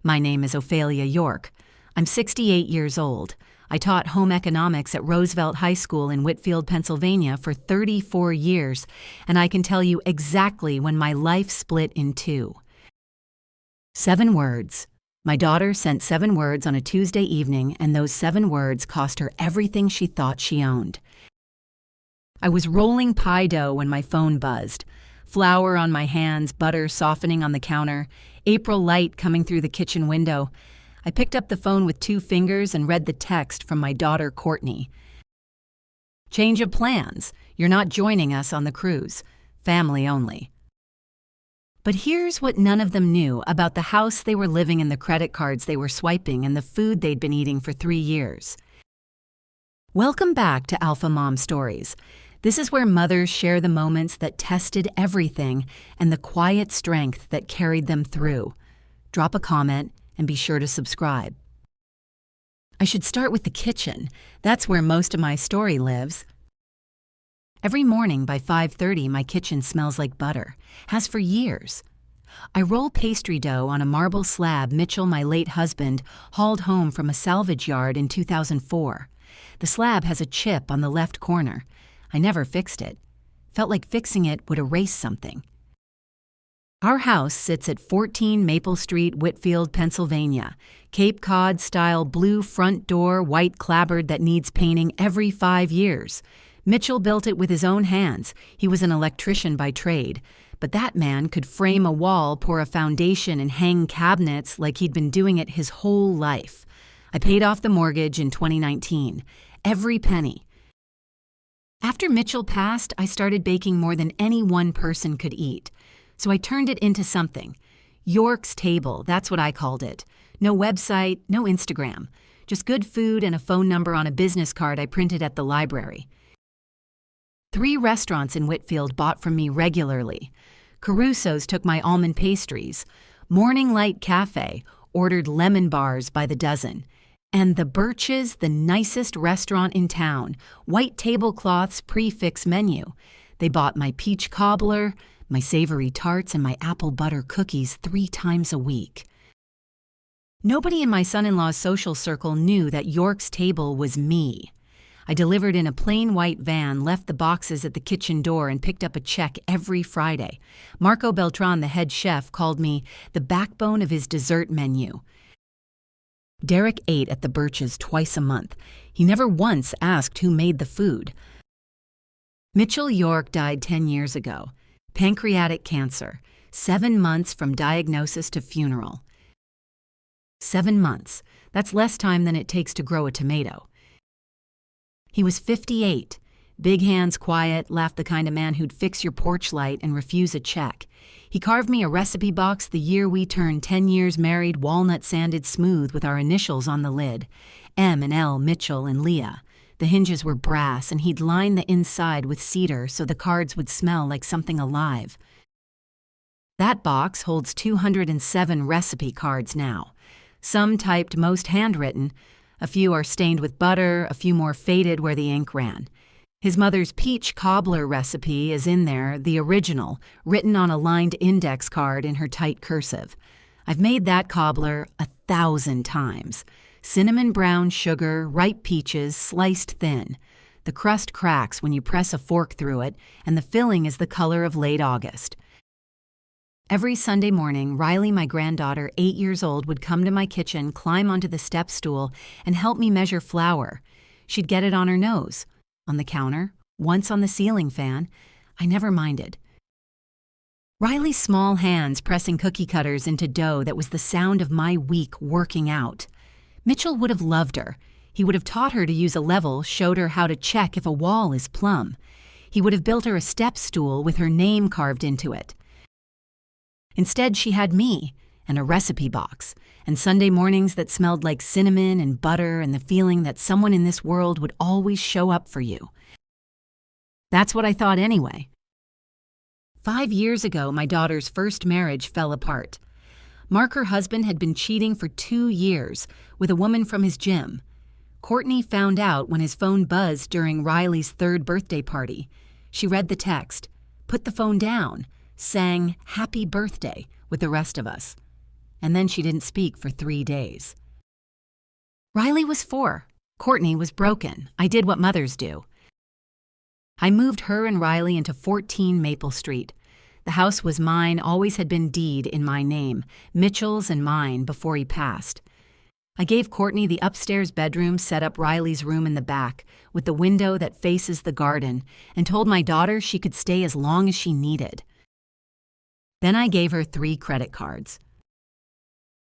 My name is Ophelia York. I'm 68 years old. I taught home economics at Roosevelt High School in Whitfield, Pennsylvania for 34 years, and I can tell you exactly when my life split in two. 7 words. My daughter sent 7 words on a Tuesday evening, and those 7 words cost her everything she thought she owned. I was rolling pie dough when my phone buzzed. Flour on my hands, butter softening on the counter, April light coming through the kitchen window. I picked up the phone with 2 fingers and read the text from my daughter, Courtney. Change of plans. You're not joining us on the cruise. Family only. But here's what none of them knew about the house they were living in, the credit cards they were swiping, and the food they'd been eating for 3 years. Welcome back to Alpha Mom Stories. This is where mothers share the moments that tested everything and the quiet strength that carried them through. Drop a comment and be sure to subscribe. I should start with the kitchen. That's where most of my story lives. Every morning by 5:30, my kitchen smells like butter. Has for years. I roll pastry dough on a marble slab Mitchell, my late husband, hauled home from a salvage yard in 2004. The slab has a chip on the left corner. I never fixed it. Felt like fixing it would erase something. Our house sits at 14 Maple Street, Whitfield, Pennsylvania. Cape Cod-style blue front door, white clapboard that needs painting every 5 years. Mitchell built it with his own hands. He was an electrician by trade. But that man could frame a wall, pour a foundation, and hang cabinets like he'd been doing it his whole life. I paid off the mortgage in 2019. Every penny. After Mitchell passed, I started baking more than any one person could eat. So I turned it into something. York's Table, that's what I called it. No website, no Instagram. Just good food and a phone number on a business card I printed at the library. 3 restaurants in Whitfield bought from me regularly. Caruso's took my almond pastries. Morning Light Cafe ordered lemon bars by the dozen. And the Birch's, the nicest restaurant in town. White tablecloths, prefix menu. They bought my peach cobbler, my savory tarts, and my apple butter cookies 3 times a week. Nobody in my son-in-law's social circle knew that York's Table was me. I delivered in a plain white van, left the boxes at the kitchen door, and picked up a check every Friday. Marco Beltran, the head chef, called me the backbone of his dessert menu. Derek ate at the Birch's twice a month. He never once asked who made the food. Mitchell York died 10 years ago. Pancreatic cancer. 7 months from diagnosis to funeral. 7 months. That's less time than it takes to grow a tomato. He was 58. Big hands, quiet, laughed, the kind of man who'd fix your porch light and refuse a check. He carved me a recipe box the year we turned 10 years married, walnut-sanded smooth with our initials on the lid. M and L, Mitchell and Leah. The hinges were brass, and he'd line the inside with cedar so the cards would smell like something alive. That box holds 207 recipe cards now. Some typed, most handwritten. A few are stained with butter, a few more faded where the ink ran. His mother's peach cobbler recipe is in there, the original, written on a lined index card in her tight cursive. I've made that cobbler 1,000 times. Cinnamon brown sugar, ripe peaches, sliced thin. The crust cracks when you press a fork through it, and the filling is the color of late August. Every Sunday morning, Riley, my granddaughter, 8 years old, would come to my kitchen, climb onto the step stool, and help me measure flour. She'd get it on her nose. On the counter, once on the ceiling fan. I never minded. Riley's small hands pressing cookie cutters into dough that was the sound of my week working out. Mitchell would have loved her. He would have taught her to use a level, showed her how to check if a wall is plumb. He would have built her a step stool with her name carved into it. Instead, she had me and a recipe box, and Sunday mornings that smelled like cinnamon and butter, and the feeling that someone in this world would always show up for you. That's what I thought anyway. 5 years ago, my daughter's first marriage fell apart. Mark, her husband, had been cheating for 2 years with a woman from his gym. Courtney found out when his phone buzzed during Riley's 3rd birthday party. She read the text, put the phone down, sang "Happy Birthday" with the rest of us. and then she didn't speak for 3 days. Riley was 4. Courtney was broken. I did what mothers do. I moved her and Riley into 14 Maple Street. The house was mine, always had been deed in my name, Mitchell's and mine before he passed. I gave Courtney the upstairs bedroom, set up Riley's room in the back, with the window that faces the garden, and told my daughter she could stay as long as she needed. Then I gave her 3 credit cards.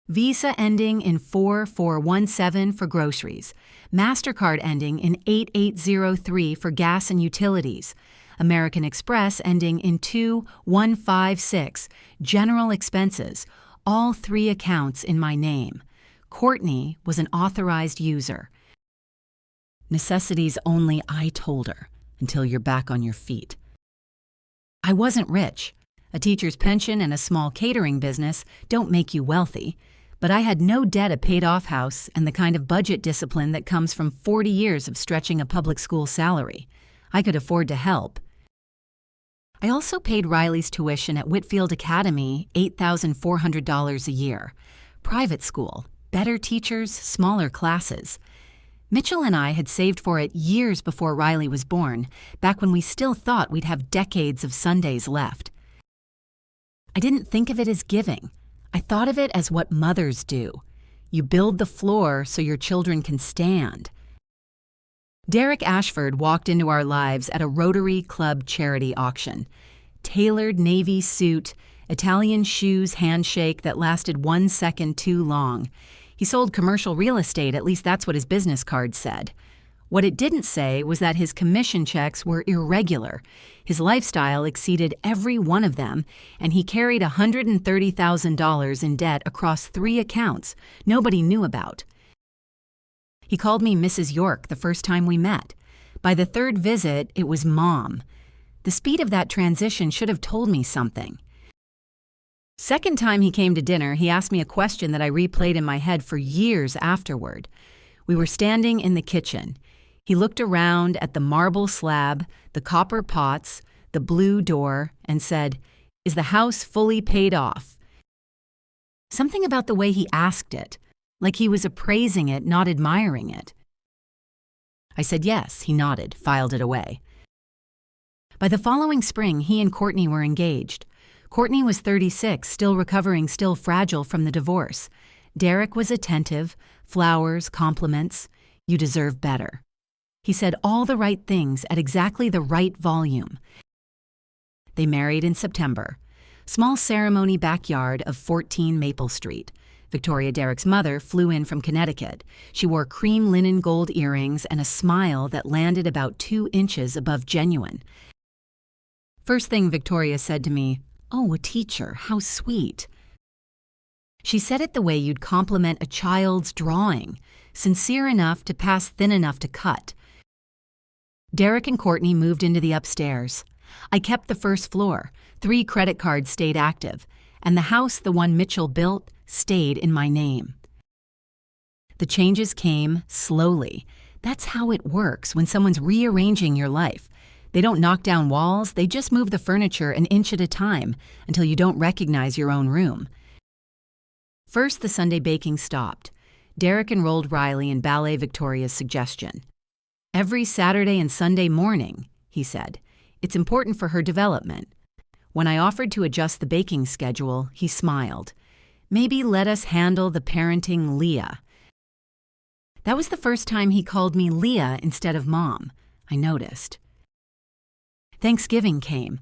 Visa ending in 4417 for groceries, MasterCard ending in 8803 for gas and utilities, American Express ending in 2156, general expenses, all 3 accounts in my name. Courtney was an authorized user. Necessities only, I told her, until you're back on your feet. I wasn't rich. A teacher's pension and a small catering business don't make you wealthy. But I had no debt, a paid-off house, and the kind of budget discipline that comes from 40 years of stretching a public school salary. I could afford to help. I also paid Riley's tuition at Whitfield Academy, $8,400 a year. Private school, better teachers, smaller classes. Mitchell and I had saved for it years before Riley was born, back when we still thought we'd have decades of Sundays left. I didn't think of it as giving. I thought of it as what mothers do. You build the floor so your children can stand. Derek Ashford walked into our lives at a Rotary Club charity auction. Tailored navy suit, Italian shoes handshake that lasted 1 second too long. He sold commercial real estate, at least that's what his business card said. What it didn't say was that his commission checks were irregular. His lifestyle exceeded every one of them, and he carried $130,000 in debt across 3 accounts nobody knew about. He called me Mrs. York the first time we met. By the 3rd visit, it was Mom. The speed of that transition should have told me something. Second time he came to dinner, he asked me a question that I replayed in my head for years afterward. We were standing in the kitchen. He looked around at the marble slab, the copper pots, the blue door, and said, "Is the house fully paid off?" Something about the way he asked it, like he was appraising it, not admiring it. I said yes. He nodded, filed it away. By the following spring, he and Courtney were engaged. Courtney was 36, still recovering, still fragile from the divorce. Derek was attentive, flowers, compliments. You deserve better. He said all the right things at exactly the right volume. They married in September. Small ceremony backyard of 14 Maple Street. Victoria, Derek's mother, flew in from Connecticut. She wore cream linen gold earrings and a smile that landed about 2 inches above genuine. First thing Victoria said to me, "Oh, a teacher, how sweet." She said it the way you'd compliment a child's drawing, sincere enough to pass thin enough to cut. Derek and Courtney moved into the upstairs. I kept the first floor. 3 credit cards stayed active, and the house, the one Mitchell built, stayed in my name. The changes came slowly. That's how it works when someone's rearranging your life. They don't knock down walls, they just move the furniture an inch at a time until you don't recognize your own room. First, the Sunday baking stopped. Derek enrolled Riley in Ballet Victoria's suggestion. Every Saturday and Sunday morning, he said. It's important for her development. When I offered to adjust the baking schedule, he smiled. Maybe let us handle the parenting, Leah. That was the first time he called me Leah instead of Mom. I noticed. Thanksgiving came.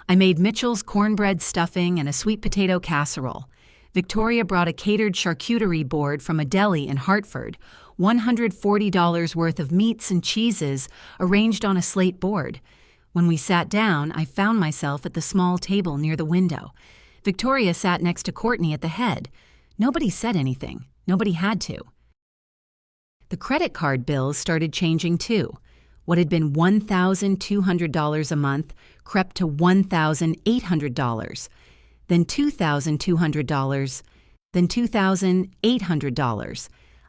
I made Mitchell's cornbread stuffing and a sweet potato casserole. Victoria brought a catered charcuterie board from a deli in Hartford, $140 worth of meats and cheeses arranged on a slate board. When we sat down, I found myself at the small table near the window. Victoria sat next to Courtney at the head. Nobody said anything. Nobody had to. The credit card bills started changing too. What had been $1,200 a month crept to $1,800, then $2,200, then $2,800.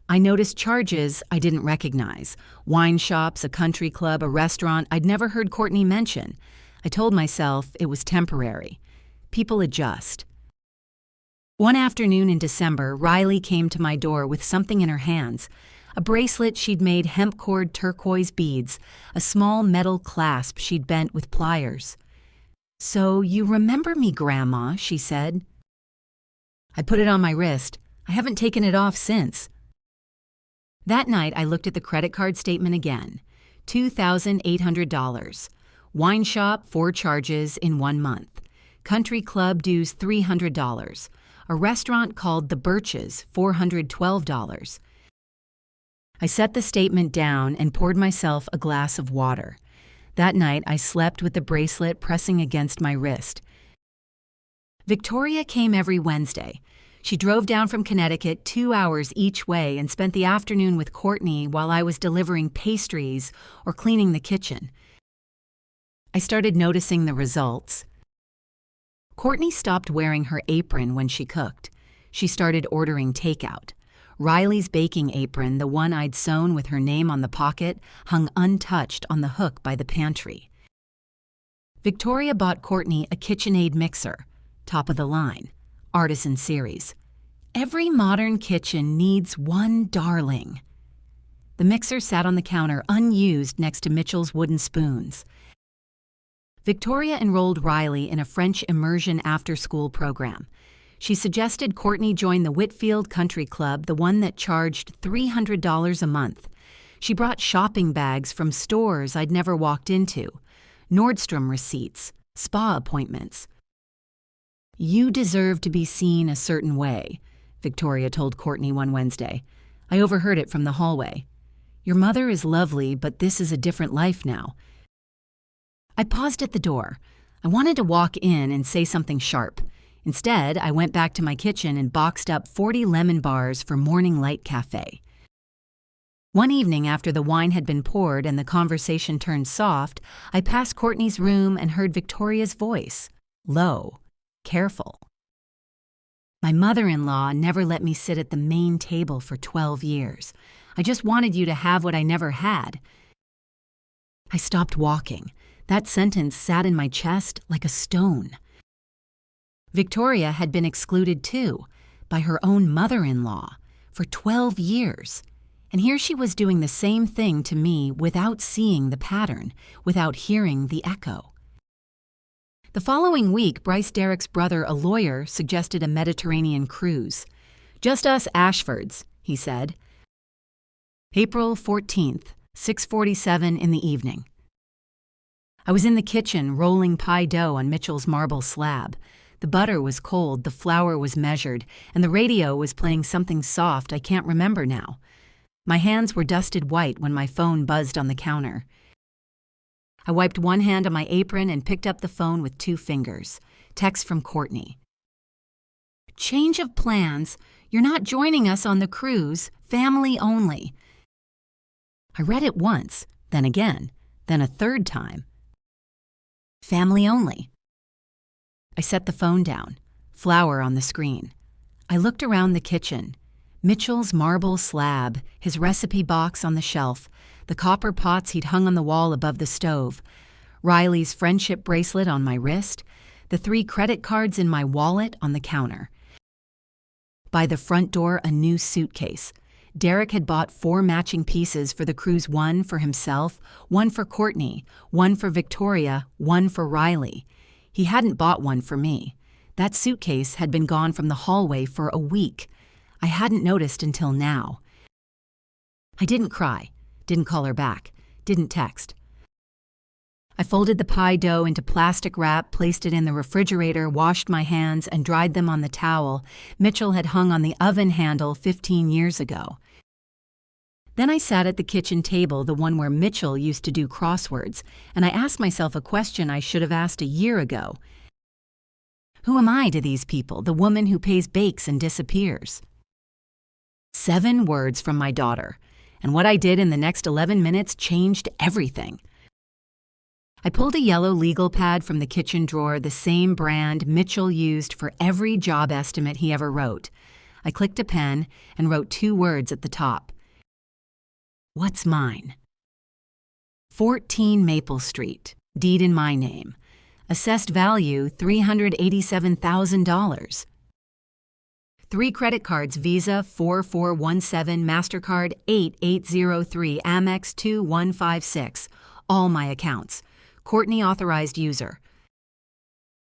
I noticed charges I didn't recognize. Wine shops, a country club, a restaurant I'd never heard Courtney mention. I told myself it was temporary. People adjust. One afternoon in December, Riley came to my door with something in her hands. A bracelet she'd made hemp-cord turquoise beads, a small metal clasp she'd bent with pliers. "So you remember me, Grandma," she said. I put it on my wrist. I haven't taken it off since. That night, I looked at the credit card statement again. $2,800. Wine shop, 4 charges in 1 month. Country club dues $300. A restaurant called The Birches, $412. I set the statement down and poured myself a glass of water. That night, I slept with the bracelet pressing against my wrist. Victoria came every Wednesday. She drove down from Connecticut 2 hours each way and spent the afternoon with Courtney while I was delivering pastries or cleaning the kitchen. I started noticing the results. Courtney stopped wearing her apron when she cooked. She started ordering takeout. Riley's baking apron, the one I'd sewn with her name on the pocket, hung untouched on the hook by the pantry. Victoria bought Courtney a KitchenAid mixer, top of the line, artisan series. Every modern kitchen needs one darling. The mixer sat on the counter unused next to Mitchell's wooden spoons. Victoria enrolled Riley in a French immersion after-school program. She suggested Courtney join the Whitfield Country Club, the one that charged $300 a month. She brought shopping bags from stores I'd never walked into, Nordstrom receipts, spa appointments. "You deserve to be seen a certain way," Victoria told Courtney one Wednesday. I overheard it from the hallway. "Your mother is lovely, but this is a different life now." I paused at the door. I wanted to walk in and say something sharp. Instead, I went back to my kitchen and boxed up 40 lemon bars for Morning Light Cafe. One evening after the wine had been poured and the conversation turned soft, I passed Courtney's room and heard Victoria's voice, low, careful. "My mother-in-law never let me sit at the main table for 12 years. I just wanted you to have what I never had." I stopped walking. That sentence sat in my chest like a stone. Victoria had been excluded too, by her own mother-in-law, for 12 years. And here she was doing the same thing to me without seeing the pattern, without hearing the echo. The following week, Bryce Derrick's brother, a lawyer, suggested a Mediterranean cruise. "Just us Ashfords," he said. April 14th, 6:47 in the evening. I was in the kitchen rolling pie dough on Mitchell's marble slab. The butter was cold, the flour was measured, and the radio was playing something soft I can't remember now. My hands were dusted white when my phone buzzed on the counter. I wiped one hand on my apron and picked up the phone with 2 fingers. Text from Courtney. "Change of plans. You're not joining us on the cruise. Family only." I read it once, then again, then a third time. Family only. I set the phone down, flour on the screen. I looked around the kitchen. Mitchell's marble slab, his recipe box on the shelf, the copper pots he'd hung on the wall above the stove, Riley's friendship bracelet on my wrist, the 3 credit cards in my wallet on the counter. By the front door, a new suitcase. Derrick had bought 4 matching pieces for the cruise, 1 for himself, 1 for Courtney, 1 for Victoria, 1 for Riley. He hadn't bought one for me. That suitcase had been gone from the hallway for a week. I hadn't noticed until now. I didn't cry, didn't call her back, didn't text. I folded the pie dough into plastic wrap, placed it in the refrigerator, washed my hands, and dried them on the towel Mitchell had hung on the oven handle 15 years ago. Then I sat at the kitchen table, the one where Mitchell used to do crosswords, and I asked myself a question I should have asked a year ago. Who am I to these people, the woman who pays bakes and disappears? 7 words from my daughter, and what I did in the next 11 minutes changed everything. I pulled a yellow legal pad from the kitchen drawer, the same brand Mitchell used for every job estimate he ever wrote. I clicked a pen and wrote 2 words at the top. What's mine? 14 Maple Street, deed in my name. Assessed value $387,000. 3 credit cards: Visa 4417, MasterCard 8803, Amex 2156. All my accounts. Courtney authorized user.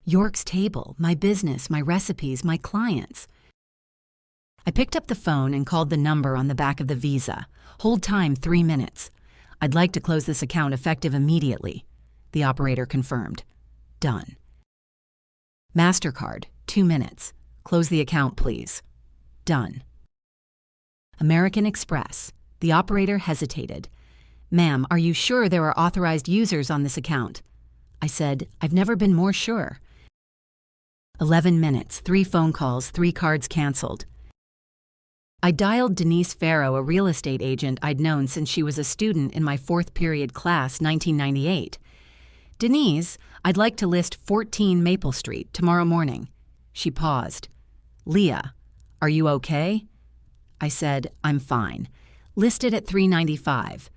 York's table, my business, my recipes, my clients. I picked up the phone and called the number on the back of the Visa. Hold time 3 minutes. I'd like to close this account effective immediately. The operator confirmed. Done. MasterCard, 2 minutes. Close the account, please. Done. American Express. The operator hesitated. Ma'am, are you sure there are authorized users on this account? I said, I've never been more sure. 11 minutes, 3 phone calls, 3 cards canceled. I dialed Denise Farrow, a real estate agent I'd known since she was a student in my 4th period class, 1998. Denise, I'd like to list 14 Maple Street tomorrow morning. She paused. Leah, are you okay? I said, I'm fine. Listed at $395.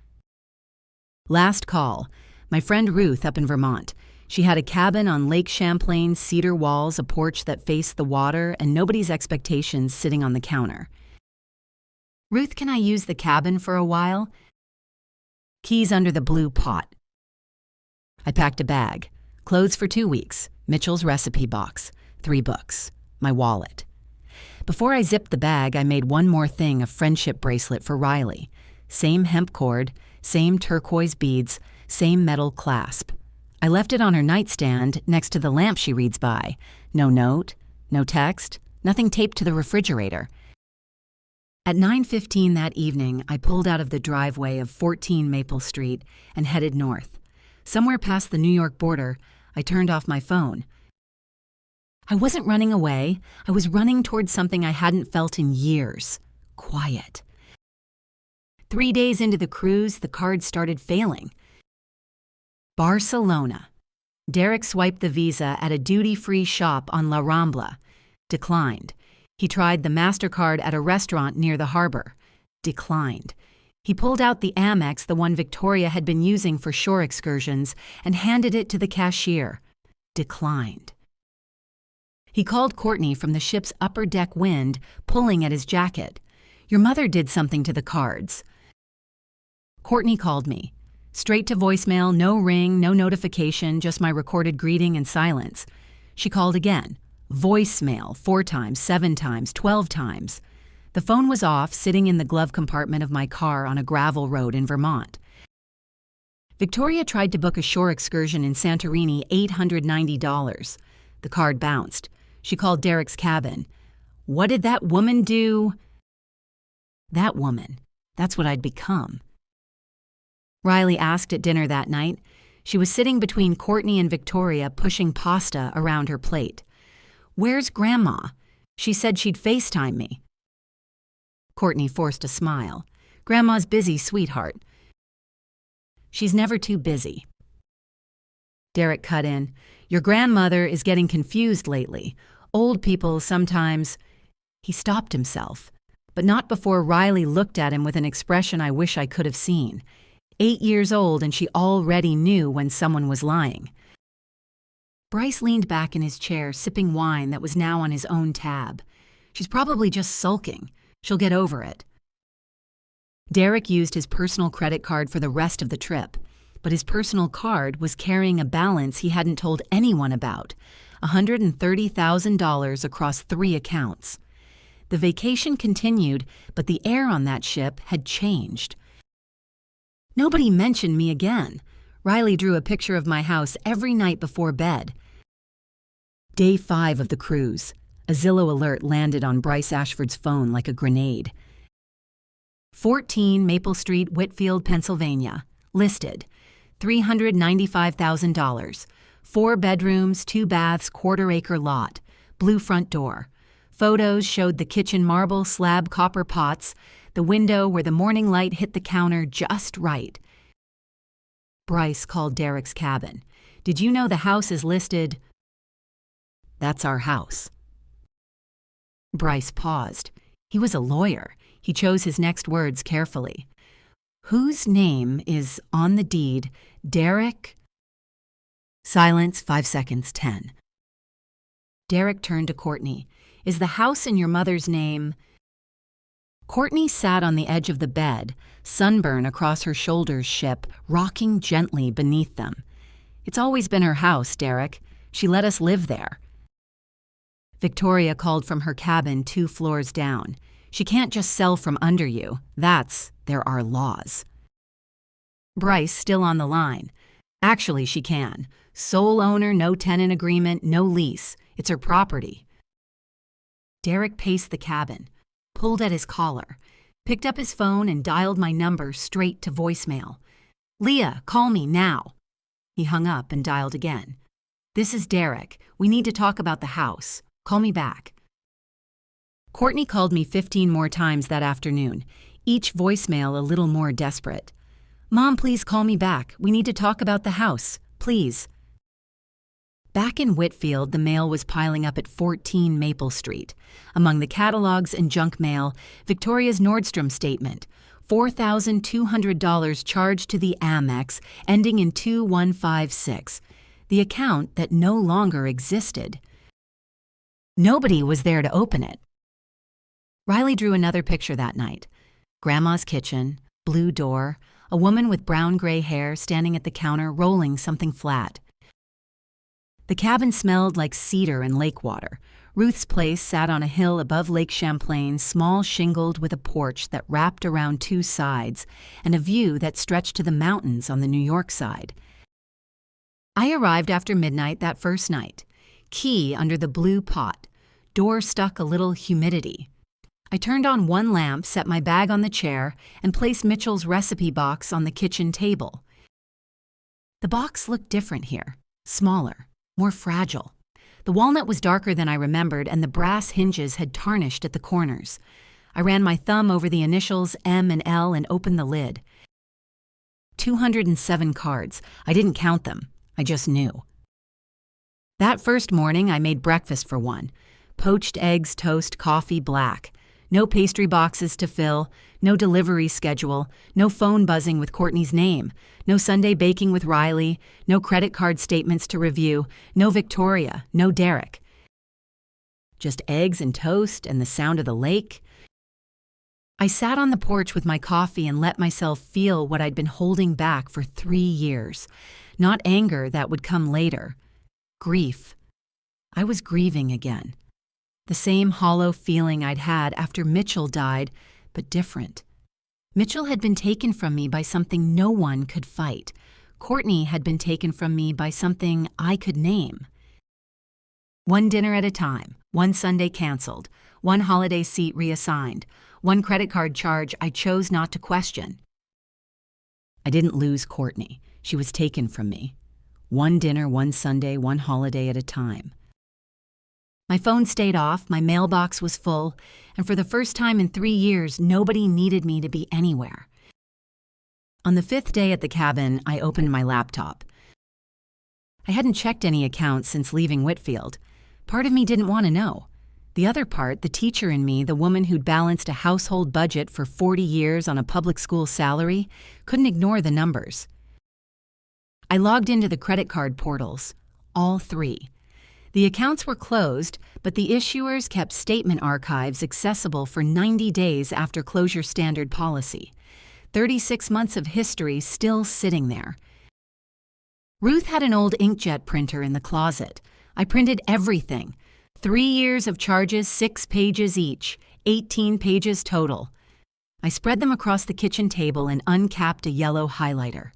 Last call. My friend Ruth up in Vermont. She had a cabin on Lake Champlain, cedar walls, a porch that faced the water, and nobody's expectations sitting on the counter. Ruth, can I use the cabin for a while? Keys under the blue pot. I packed a bag. Clothes for 2 weeks. Mitchell's recipe box. 3 books. My wallet. Before I zipped the bag, I made one more thing: a friendship bracelet for Riley. Same hemp cord, same turquoise beads, same metal clasp. I left it on her nightstand next to the lamp she reads by. No note, no text, nothing taped to the refrigerator. At 9:15 that evening, I pulled out of the driveway of 14 Maple Street and headed north. Somewhere past the New York border, I turned off my phone. I wasn't running away. I was running towards something I hadn't felt in years. Quiet. 3 days into the cruise, the cards started failing. Barcelona. Derek swiped the Visa at a duty-free shop on La Rambla. Declined. He tried the MasterCard at a restaurant near the harbor. Declined. He pulled out the Amex, the one Victoria had been using for shore excursions, and handed it to the cashier. Declined. He called Courtney from the ship's upper deck wind, pulling at his jacket. Your mother did something to the cards. Courtney called me. Straight to voicemail, no ring, no notification, just my recorded greeting and silence. She called again. Voicemail, 4 times, 7 times, 12 times. The phone was off, sitting in the glove compartment of my car on a gravel road in Vermont. Victoria tried to book a shore excursion in Santorini, $890. The card bounced. She called Derek's cabin. What did that woman do? That woman. That's what I'd become. Riley asked at dinner that night. She was sitting between Courtney and Victoria, pushing pasta around her plate. Where's Grandma? She said she'd FaceTime me. Courtney forced a smile. Grandma's busy, sweetheart. She's never too busy. Derek cut in. Your grandmother is getting confused lately. Old people sometimes... He stopped himself, but not before Riley looked at him with an expression I wish I could have seen. 8 years old, and she already knew when someone was lying. Bryce leaned back in his chair, sipping wine that was now on his own tab. She's probably just sulking. She'll get over it. Derek used his personal credit card for the rest of the trip, but his personal card was carrying a balance he hadn't told anyone about, $130,000 across 3 accounts. The vacation continued, but the air on that ship had changed. Nobody mentioned me again. Riley drew a picture of my house every night before bed. Day 5 of the cruise. A Zillow alert landed on Bryce Ashford's phone like a grenade. 14 Maple Street, Whitfield, Pennsylvania. Listed. $395,000. 4 bedrooms, 2 baths, quarter-acre lot. Blue front door. Photos showed the kitchen marble slab copper pots, the window where the morning light hit the counter just right. Bryce called Derek's cabin. Did you know the house is listed? That's our house. Bryce paused. He was a lawyer. He chose his next words carefully. Whose name is on the deed, Derek? Silence, 5 seconds, 10. Derek turned to Courtney. Is the house in your mother's name? Courtney sat on the edge of the bed, sunburn across her shoulders ship, rocking gently beneath them. It's always been her house, Derek. She let us live there. Victoria called from her cabin 2 floors down. She can't just sell from under you. There are laws. Bryce, still on the line. Actually, she can. Sole owner, no tenant agreement, no lease. It's her property. Derek paced the cabin, pulled at his collar, picked up his phone and dialed my number straight to voicemail. Leah, call me now. He hung up and dialed again. This is Derek. We need to talk about the house. Call me back. Courtney called me 15 more times that afternoon, each voicemail a little more desperate. Mom, please call me back. We need to talk about the house. Please. Back in Whitfield, the mail was piling up at 14 Maple Street. Among the catalogs and junk mail, Victoria's Nordstrom statement, $4,200 charged to the Amex, ending in 2156, the account that no longer existed. Nobody was there to open it. Riley drew another picture that night. Grandma's kitchen, blue door, a woman with brown-gray hair standing at the counter rolling something flat. The cabin smelled like cedar and lake water. Ruth's place sat on a hill above Lake Champlain, small shingled with a porch that wrapped around 2 sides and a view that stretched to the mountains on the New York side. I arrived after midnight that first night. Key under the blue pot. Door stuck a little humidity. I turned on 1 lamp, set my bag on the chair, and placed Mitchell's recipe box on the kitchen table. The box looked different here, smaller, more fragile. The walnut was darker than I remembered, and the brass hinges had tarnished at the corners. I ran my thumb over the initials M and L and opened the lid. 207 cards. I didn't count them. I just knew. That first morning, I made breakfast for one. Poached eggs, toast, coffee, black. No pastry boxes to fill, no delivery schedule, no phone buzzing with Courtney's name, no Sunday baking with Riley, no credit card statements to review, no Victoria, no Derek. Just eggs and toast and the sound of the lake. I sat on the porch with my coffee and let myself feel what I'd been holding back for 3 years. Not anger that would come later. Grief. I was grieving again. The same hollow feeling I'd had after Mitchell died, but different. Mitchell had been taken from me by something no one could fight. Courtney had been taken from me by something I could name. 1 dinner at a time, 1 Sunday canceled, 1 holiday seat reassigned, 1 credit card charge I chose not to question. I didn't lose Courtney. She was taken from me. 1 dinner, 1 Sunday, 1 holiday at a time. My phone stayed off, my mailbox was full, and for the first time in 3 years, nobody needed me to be anywhere. On the 5th day at the cabin, I opened my laptop. I hadn't checked any accounts since leaving Whitfield. Part of me didn't want to know. The other part, the teacher in me, the woman who'd balanced a household budget for 40 years on a public school salary, couldn't ignore the numbers. I logged into the credit card portals, all 3. The accounts were closed, but the issuers kept statement archives accessible for 90 days after closure standard policy. 36 months of history still sitting there. Ruth had an old inkjet printer in the closet. I printed everything. 3 years of charges, 6 pages each, 18 pages total. I spread them across the kitchen table and uncapped a yellow highlighter.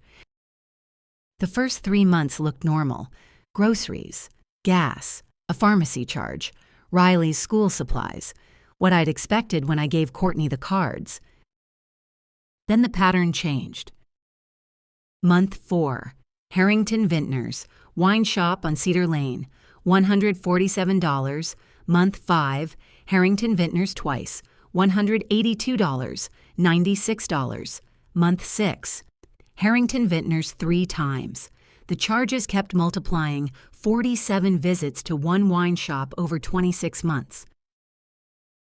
The first 3 months looked normal. Groceries, gas, a pharmacy charge, Riley's school supplies, what I'd expected when I gave Courtney the cards. Then the pattern changed. Month 4, Harrington Vintners, wine shop on Cedar Lane, $147. Month 5, Harrington Vintners twice, $182, $96. Month 6, Harrington Vintners 3 times. The charges kept multiplying, 47 visits to 1 wine shop over 26 months.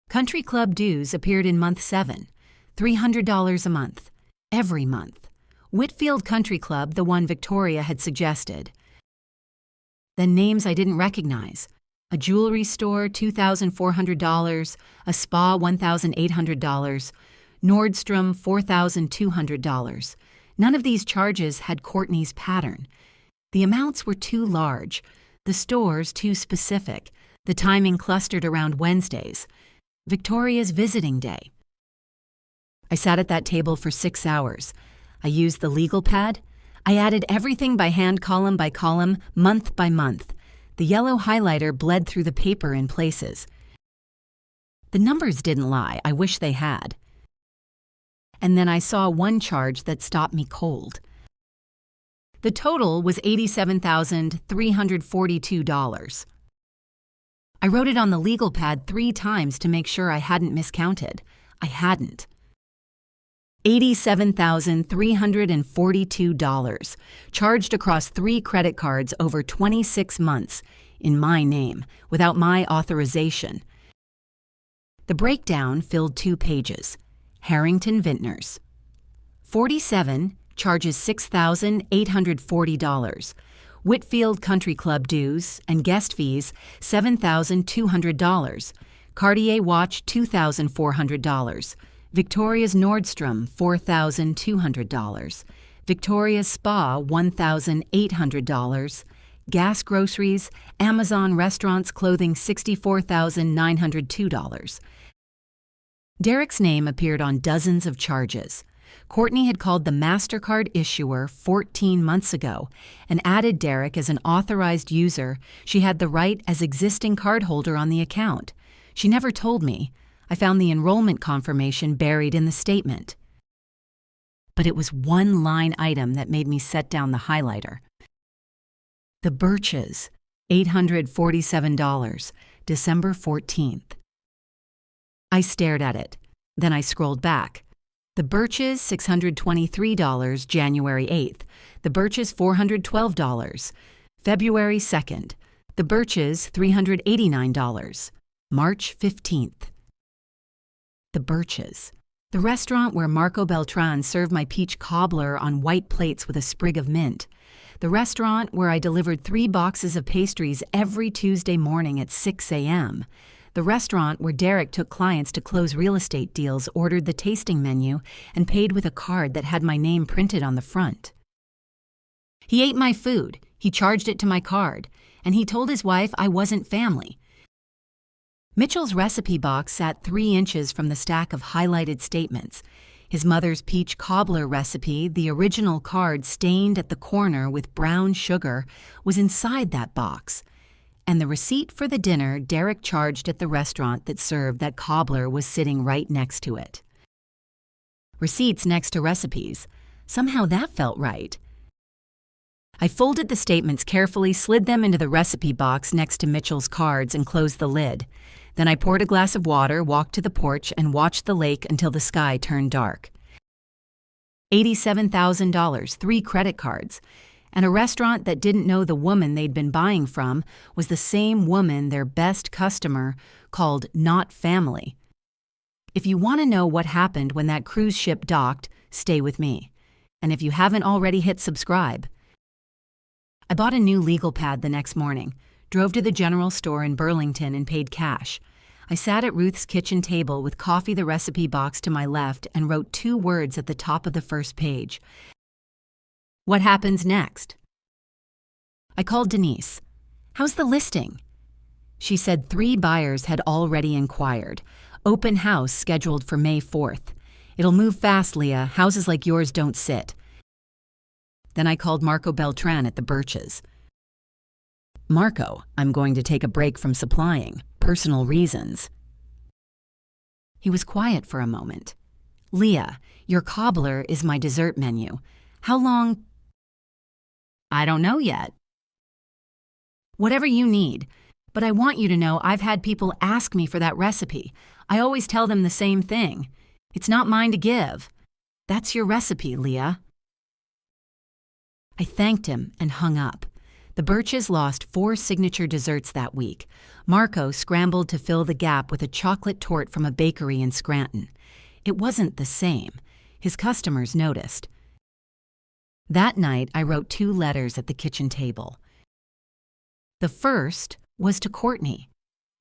Country Club dues appeared in month 7, $300 a month, every month. Whitfield Country Club, the one Victoria had suggested. Then names I didn't recognize. A jewelry store, $2,400, a spa, $1,800, Nordstrom, $4,200. None of these charges had Courtney's pattern. The amounts were too large, the stores too specific, the timing clustered around Wednesdays, Victoria's visiting day. I sat at that table for 6 hours. I used the legal pad. I added everything by hand, column by column, month by month. The yellow highlighter bled through the paper in places. The numbers didn't lie. I wish they had. And then I saw one charge that stopped me cold. The total was $87,342. I wrote it on the legal pad 3 times to make sure I hadn't miscounted. I hadn't. $87,342, charged across 3 credit cards over 26 months, in my name, without my authorization. The breakdown filled 2 pages. Harrington Vintners. 47 charges $6,840. Whitfield Country Club dues and guest fees, $7,200. Cartier watch, $2,400. Victoria's Nordstrom, $4,200. Victoria's Spa, $1,800. Gas groceries, Amazon restaurants clothing, $64,902. Derek's name appeared on dozens of charges. Courtney had called the MasterCard issuer 14 months ago and added Derek as an authorized user. She had the right as existing cardholder on the account. She never told me. I found the enrollment confirmation buried in the statement. But it was one line item that made me set down the highlighter. The Birches, $847, December 14th. I stared at it. Then I scrolled back. The Birches, $623, January 8th. The Birches, $412, February 2nd. The Birches, $389, March 15th. The Birches, the restaurant where Marco Beltran served my peach cobbler on white plates with a sprig of mint. The restaurant where I delivered 3 boxes of pastries every Tuesday morning at 6 a.m. The restaurant where Derek took clients to close real estate deals, ordered the tasting menu, and paid with a card that had my name printed on the front. He ate my food, he charged it to my card, and he told his wife I wasn't family. Mitchell's recipe box sat 3 inches from the stack of highlighted statements. His mother's peach cobbler recipe, the original card stained at the corner with brown sugar, was inside that box. And the receipt for the dinner Derek charged at the restaurant that served that cobbler was sitting right next to it. Receipts next to recipes. Somehow that felt right. I folded the statements carefully, slid them into the recipe box next to Mitchell's cards, and closed the lid. Then I poured a glass of water, walked to the porch, and watched the lake until the sky turned dark. $87,000, 3 credit cards. And a restaurant that didn't know the woman they'd been buying from was the same woman their best customer called not family. If you want to know what happened when that cruise ship docked, stay with me. And if you haven't already hit subscribe. I bought a new legal pad the next morning, drove to the general store in Burlington and paid cash. I sat at Ruth's kitchen table with coffee the recipe box to my left and wrote 2 words at the top of the first page. What happens next? I called Denise. How's the listing? She said 3 buyers had already inquired. Open house scheduled for May 4th. It'll move fast, Leah. Houses like yours don't sit. Then I called Marco Beltran at the Birches. Marco, I'm going to take a break from supplying. Personal reasons. He was quiet for a moment. Leah, your cobbler is my dessert menu. How long? I don't know yet. Whatever you need. But I want you to know I've had people ask me for that recipe. I always tell them the same thing. It's not mine to give. That's your recipe, Leah. I thanked him and hung up. The Birches lost 4 signature desserts that week. Marco scrambled to fill the gap with a chocolate torte from a bakery in Scranton. It wasn't the same. His customers noticed. That night, I wrote 2 letters at the kitchen table. The first was to Courtney.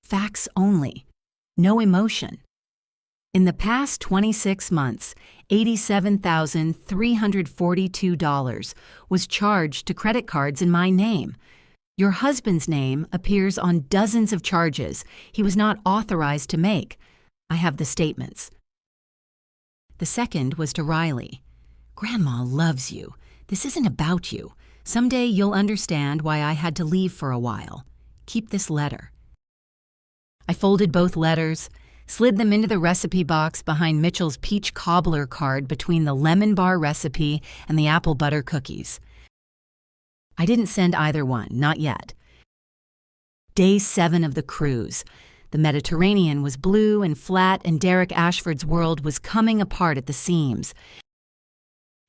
Facts only. No emotion. In the past 26 months, $87,342 was charged to credit cards in my name. Your husband's name appears on dozens of charges he was not authorized to make. I have the statements. The second was to Riley. Grandma loves you. This isn't about you. Someday you'll understand why I had to leave for a while. Keep this letter. I folded both letters, slid them into the recipe box behind Mitchell's peach cobbler card between the lemon bar recipe and the apple butter cookies. I didn't send either one, not yet. Day 7 of the cruise. The Mediterranean was blue and flat, and Derek Ashford's world was coming apart at the seams.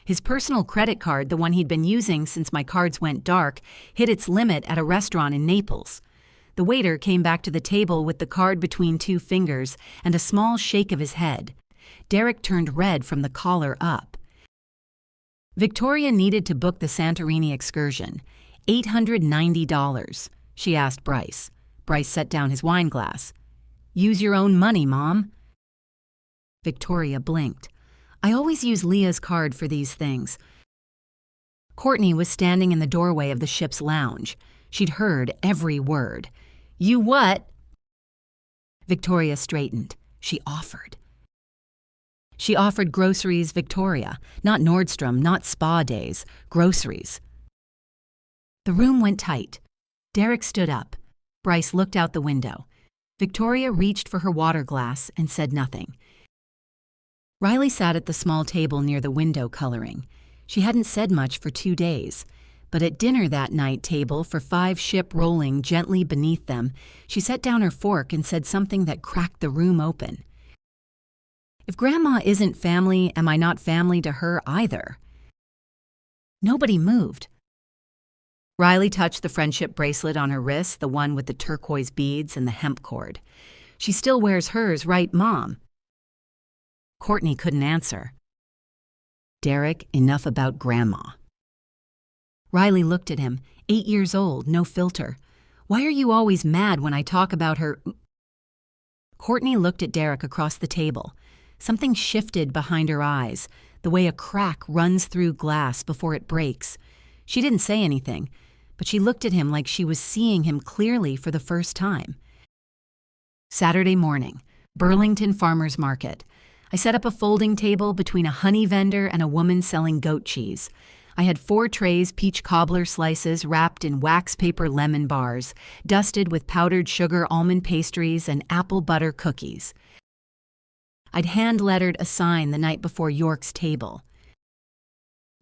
His personal credit card, the one he'd been using since my cards went dark, hit its limit at a restaurant in Naples. The waiter came back to the table with the card between 2 fingers and a small shake of his head. Derek turned red from the collar up. Victoria needed to book the Santorini excursion. $890. She asked Bryce. Bryce set down his wine glass. Use your own money, Mom. Victoria blinked. I always use Leah's card for these things. Courtney was standing in the doorway of the ship's lounge. She'd heard every word. You what? Victoria straightened. She offered. She offered groceries, Victoria. Not Nordstrom, not spa days. Groceries. The room went tight. Derek stood up. Bryce looked out the window. Victoria reached for her water glass and said nothing. Riley sat at the small table near the window coloring. She hadn't said much for 2 days. But at dinner that night table for 5 ship rolling gently beneath them, she set down her fork and said something that cracked the room open. If Grandma isn't family, am I not family to her either? Nobody moved. Riley touched the friendship bracelet on her wrist, the one with the turquoise beads and the hemp cord. She still wears hers, right, Mom? Courtney couldn't answer. Derek, enough about Grandma. Riley looked at him, 8 years old, no filter. Why are you always mad when I talk about her? Courtney looked at Derek across the table. Something shifted behind her eyes, the way a crack runs through glass before it breaks. She didn't say anything, but she looked at him like she was seeing him clearly for the first time. Saturday morning, Burlington Farmers Market. I set up a folding table between a honey vendor and a woman selling goat cheese. I had 4 trays peach cobbler slices wrapped in wax paper lemon bars, dusted with powdered sugar almond pastries and apple butter cookies. I'd hand-lettered a sign the night before York's table.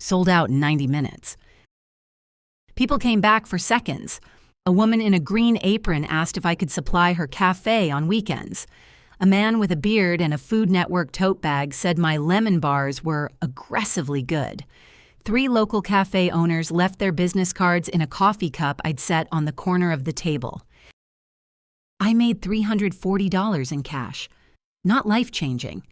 Sold out in 90 minutes. People came back for seconds. A woman in a green apron asked if I could supply her cafe on weekends. A man with a beard and a Food Network tote bag said my lemon bars were aggressively good. 3 local cafe owners left their business cards in a coffee cup I'd set on the corner of the table. I made $340 in cash. Not life-changing,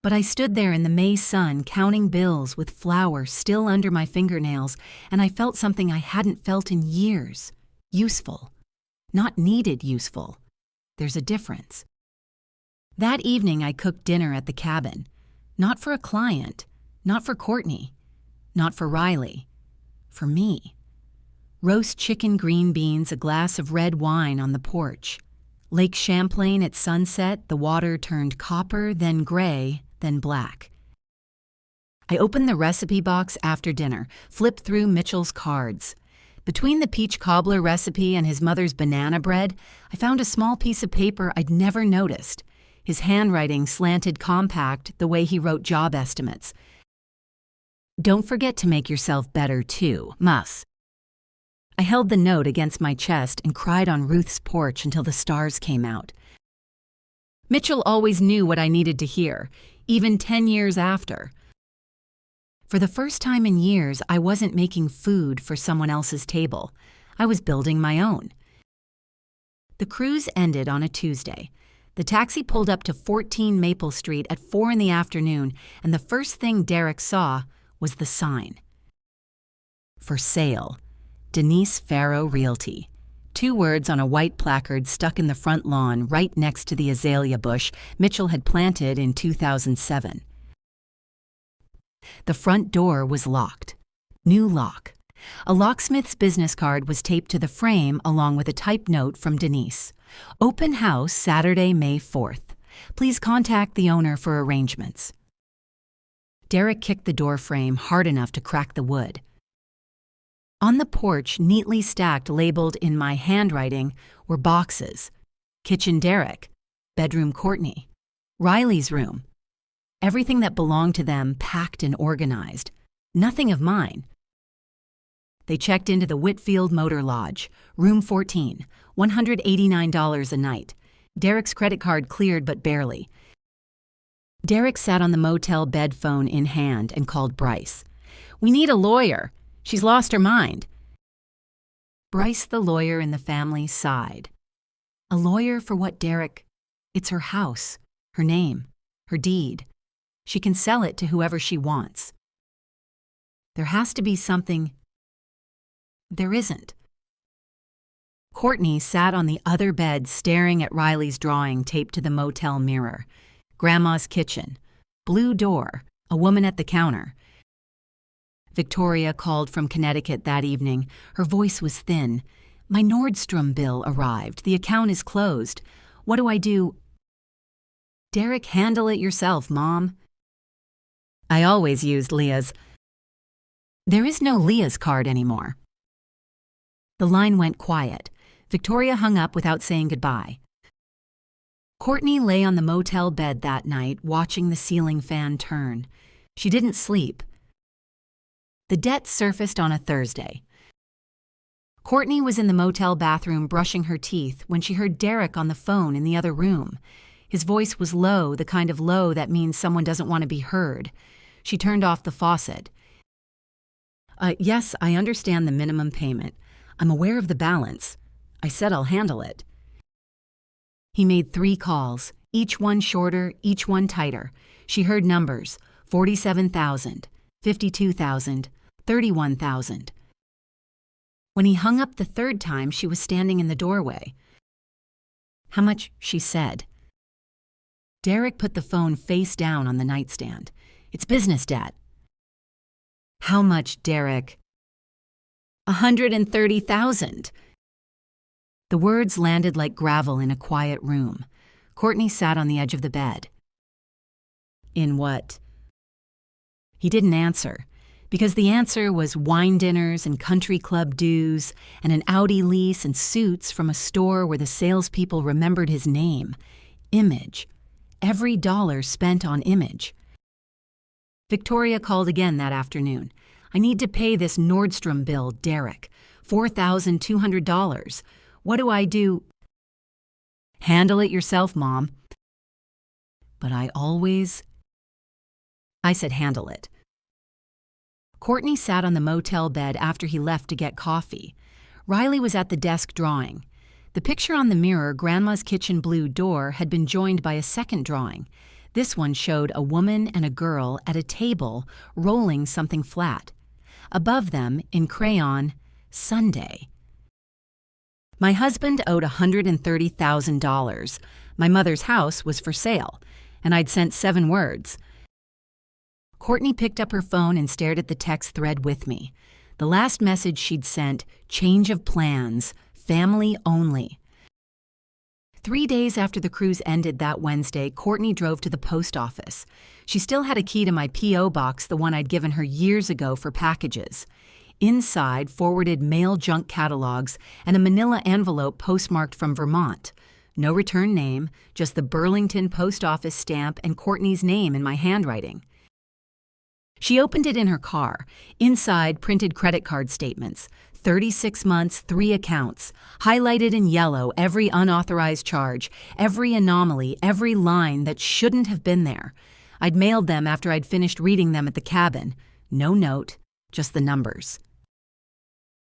but I stood there in the May sun counting bills with flour still under my fingernails, and I felt something I hadn't felt in years. Useful. Not needed useful. There's a difference. That evening I cooked dinner at the cabin. Not for a client, not for Courtney, not for Riley. For me. Roast chicken, green beans, a glass of red wine on the porch. Lake Champlain at sunset, the water turned copper, then gray, then black. I opened the recipe box after dinner, flipped through Mitchell's cards. Between the peach cobbler recipe and his mother's banana bread, I found a small piece of paper I'd never noticed. His handwriting slanted compact the way he wrote job estimates. Don't forget to make yourself better, too, Mus. I held the note against my chest and cried on Ruth's porch until the stars came out. Mitchell always knew what I needed to hear, even 10 years after. For the first time in years, I wasn't making food for someone else's table. I was building my own. The cruise ended on a Tuesday. The taxi pulled up to 14 Maple Street at 4 in the afternoon, and the first thing Derek saw was the sign. For sale. Denise Farrow Realty. 2 words on a white placard stuck in the front lawn right next to the azalea bush Mitchell had planted in 2007. The front door was locked. New lock. A locksmith's business card was taped to the frame along with a typed note from Denise. Open house Saturday, May 4th. Please contact the owner for arrangements. Derek kicked the door frame hard enough to crack the wood. On the porch, neatly stacked, labeled in my handwriting, were boxes. Kitchen Derek, bedroom Courtney, Riley's room. Everything that belonged to them packed and organized. Nothing of mine. They checked into the Whitfield Motor Lodge, room 14, $189 a night. Derek's credit card cleared but barely. Derek sat on the motel bed, phone in hand, and called Bryce. "We need a lawyer. She's lost her mind." Bryce, the lawyer in the family, sighed. A lawyer for what, Derek? It's her house, her name, her deed. She can sell it to whoever she wants. There has to be something. There isn't. Courtney sat on the other bed staring at Riley's drawing taped to the motel mirror. Grandma's kitchen. Blue door. A woman at the counter. Victoria called from Connecticut that evening. Her voice was thin. "My Nordstrom bill arrived. The account is closed. What do I do?" "Derek, handle it yourself, Mom." I always used Leah's. There is no Leah's card anymore. The line went quiet. Victoria hung up without saying goodbye. Courtney lay on the motel bed that night, watching the ceiling fan turn. She didn't sleep. The debt surfaced on a Thursday. Courtney was in the motel bathroom brushing her teeth when she heard Derek on the phone in the other room. His voice was low, the kind of low that means someone doesn't want to be heard. She turned off the faucet. Yes, I understand the minimum payment. I'm aware of the balance. I said I'll handle it." He made 3 calls, each one shorter, each one tighter. She heard numbers, 47,000, 52,000, 31,000. When he hung up the 3rd time, she was standing in the doorway. "How much?" she said. Derek put the phone face down on the nightstand. "It's business debt." "How much, Derek?" $130,000. The words landed like gravel in a quiet room. Courtney sat on the edge of the bed. "In what?" He didn't answer, because the answer was wine dinners and country club dues and an Audi lease and suits from a store where the salespeople remembered his name. Image. Every dollar spent on image. Victoria called again that afternoon. "I need to pay this Nordstrom bill, Derek. $4,200. What do I do?" "Handle it yourself, Mom." "But I said handle it." Courtney sat on the motel bed after he left to get coffee. Riley was at the desk drawing. The picture on the mirror, Grandma's kitchen blue door, had been joined by a second drawing. This one showed a woman and a girl at a table rolling something flat. Above them, in crayon, Sunday. My husband owed $130,000. My mother's house was for sale, and I'd sent 7 words. Courtney picked up her phone and stared at the text thread with me. The last message she'd sent, change of plans, family only. 3 days after the cruise ended that Wednesday, Courtney drove to the post office. She still had a key to my P.O. box, the one I'd given her years ago for packages. Inside, forwarded mail junk catalogs and a manila envelope postmarked from Vermont. No return name, just the Burlington post office stamp and Courtney's name in my handwriting. She opened it in her car. Inside, printed credit card statements. 36 months, 3 accounts. Highlighted in yellow, every unauthorized charge, every anomaly, every line that shouldn't have been there. I'd mailed them after I'd finished reading them at the cabin. No note, just the numbers.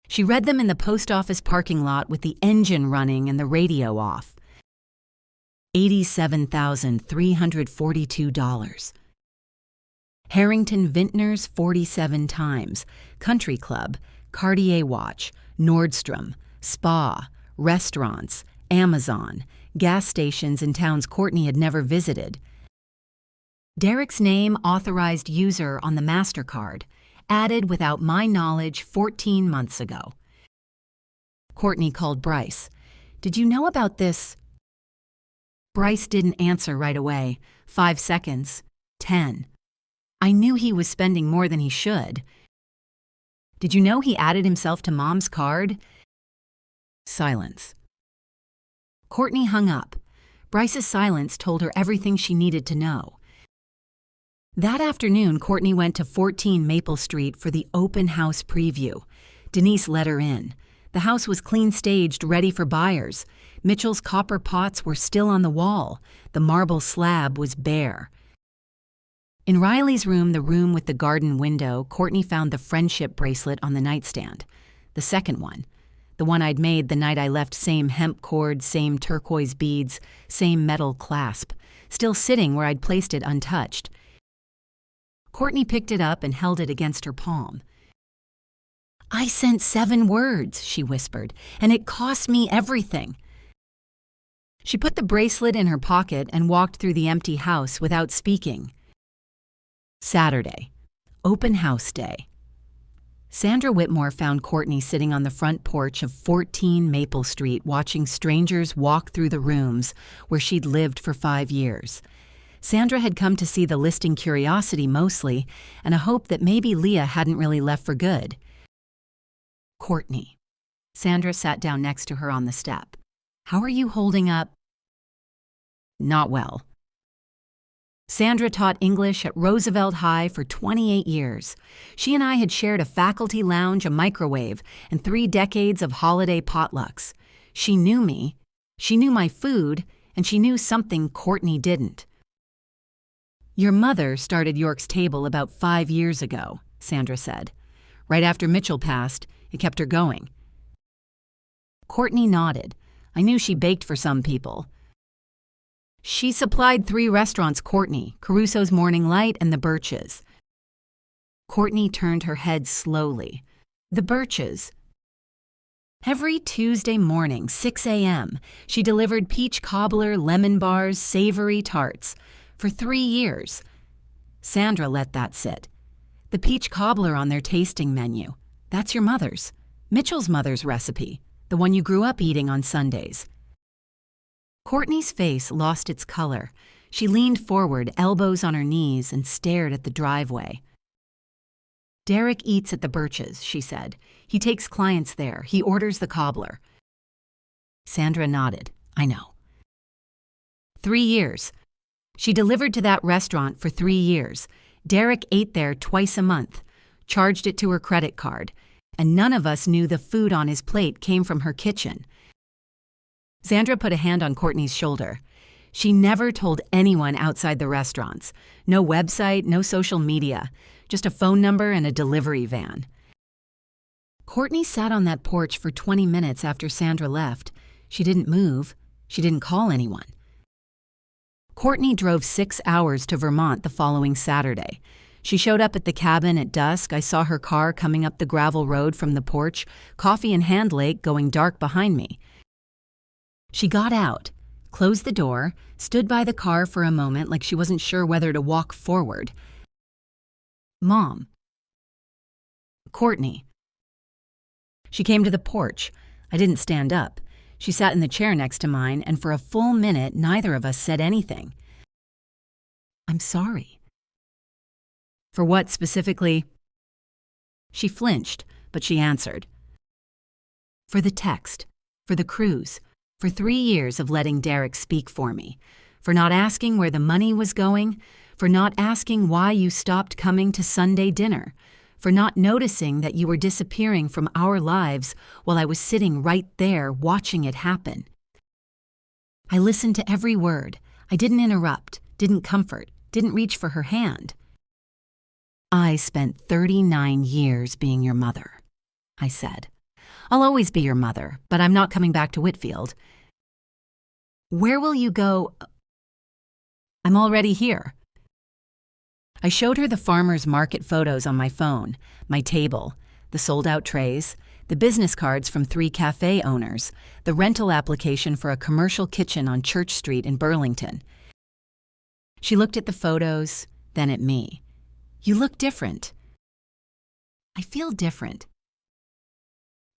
She read them in the post office parking lot with the engine running and the radio off. $87,342. Harrington Vintners 47 times, Country Club, Cartier watch, Nordstrom, spa, restaurants, Amazon, gas stations in towns Courtney had never visited. Derek's name authorized user on the MasterCard, added without my knowledge 14 months ago. Courtney called Bryce. "Did you know about this?" Bryce didn't answer right away. 5 seconds. 10. I knew he was spending more than he should. "Did you know he added himself to Mom's card?" Silence. Courtney hung up. Bryce's silence told her everything she needed to know. That afternoon, Courtney went to 14 Maple Street for the open house preview. Denise let her in. The house was clean staged, ready for buyers. Mitchell's copper pots were still on the wall. The marble slab was bare. In Riley's room, the room with the garden window, Courtney found the friendship bracelet on the nightstand. The second one. The one I'd made the night I left, same hemp cord, same turquoise beads, same metal clasp. Still sitting where I'd placed it untouched. Courtney picked it up and held it against her palm. "I sent 7 words," she whispered, "and it cost me everything." She put the bracelet in her pocket and walked through the empty house without speaking. Saturday. Open house day. Sandra Whitmore found Courtney sitting on the front porch of 14 Maple Street watching strangers walk through the rooms where she'd lived for 5 years. Sandra had come to see the listing curiosity mostly, and a hope that maybe Leah hadn't really left for good. "Courtney." Sandra sat down next to her on the step. "How are you holding up?" "Not well." Sandra taught English at Roosevelt High for 28 years. She and I had shared a faculty lounge, a microwave, and 3 decades of holiday potlucks. She knew me, she knew my food, and she knew something Courtney didn't. "Your mother started York's Table about 5 years ago," Sandra said. "Right after Mitchell passed, it kept her going." Courtney nodded. I knew she baked for some people. "She supplied 3 restaurants, Courtney, Caruso's Morning Light and the Birches." Courtney turned her head slowly. "The Birches." Every Tuesday morning, 6 a.m., she delivered peach cobbler, lemon bars, savory tarts. For 3 years. Sandra let that sit. "The peach cobbler on their tasting menu. That's your mother's. Mitchell's mother's recipe, the one you grew up eating on Sundays." Courtney's face lost its color. She leaned forward, elbows on her knees, and stared at the driveway. "Derek eats at the Birches," she said. "He takes clients there. He orders the cobbler." Sandra nodded. "I know." 3 years. She delivered to that restaurant for 3 years. Derek ate there twice a month, charged it to her credit card, and none of us knew the food on his plate came from her kitchen. Sandra put a hand on Courtney's shoulder. She never told anyone outside the restaurants. No website, no social media, just a phone number and a delivery van. Courtney sat on that porch for 20 minutes after Sandra left. She didn't move. She didn't call anyone. Courtney drove 6 hours to Vermont the following Saturday. She showed up at the cabin at dusk. I saw her car coming up the gravel road from the porch, coffee in hand lake going dark behind me. She got out, closed the door, stood by the car for a moment like she wasn't sure whether to walk forward. "Mom." "Courtney." She came to the porch. I didn't stand up. She sat in the chair next to mine, and for a full minute, neither of us said anything. "I'm sorry." "For what specifically?" She flinched, but she answered. "For the text, for the cruise, for 3 years of letting Derek speak for me, for not asking where the money was going, for not asking why you stopped coming to Sunday dinner, for not noticing that you were disappearing from our lives while I was sitting right there watching it happen. I listened to every word. I didn't interrupt, didn't comfort, didn't reach for her hand. I spent 39 years being your mother," I said. "I'll always be your mother, but I'm not coming back to Whitfield." "Where will you go?" "I'm already here." I showed her the farmer's market photos on my phone, my table, the sold-out trays, the business cards from 3 cafe owners, the rental application for a commercial kitchen on Church Street in Burlington. She looked at the photos, then at me. "You look different." "I feel different."